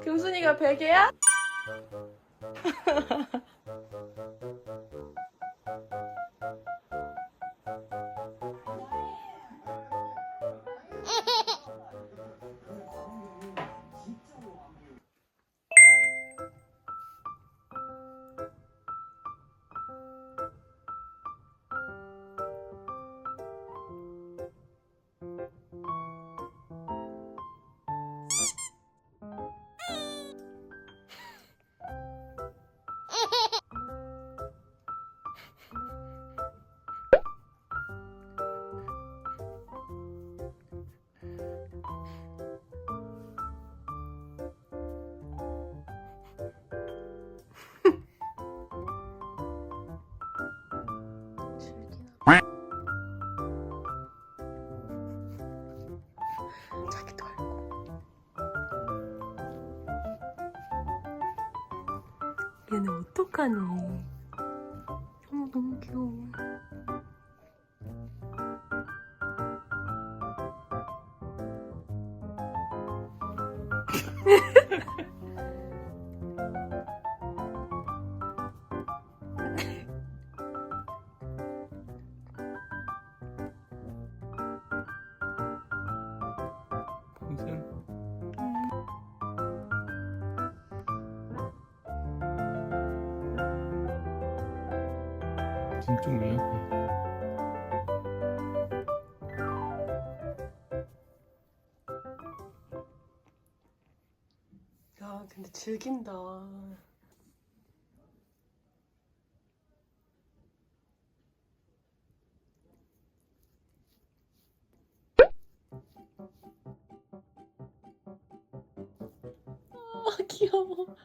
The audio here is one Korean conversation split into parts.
금순이가 베개야? 자기도 알고. 얘네 어떡하니? 너무 귀여워. 진짜 위험해. 야, 근데 즐긴다. 아, 귀여워.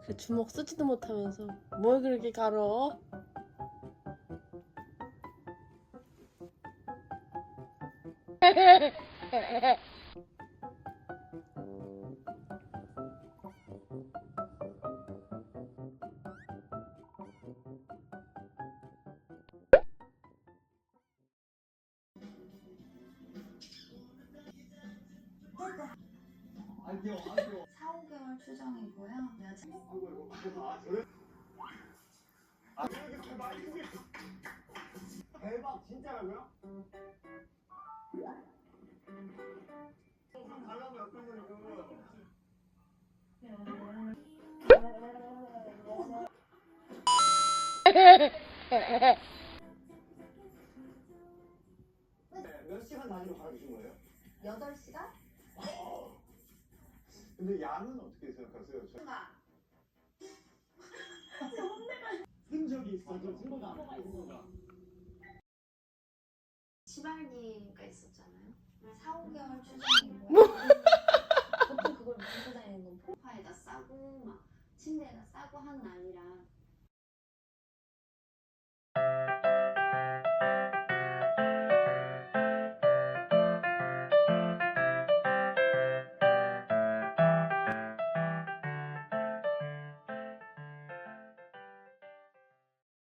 그 주먹 쓰지도 못하면서 뭘 그렇게 갈어? 아니요. 4-5개월 추정이고요. 여자. 대박 진짜라고요? 달라면 어떤 거니까? 몇 시간 단위로 갈아주신 거예요? 8시간? 근데 양은 어떻게 생각하세요? 쓴 적이 있어서 친구가 안 친구가. 시발기가 있었잖아요. 4-5개월 추정이고요. 보통 그걸 만지고 다니는 건 소파에다 싸고 막 침대에다 싸고 하는 아니라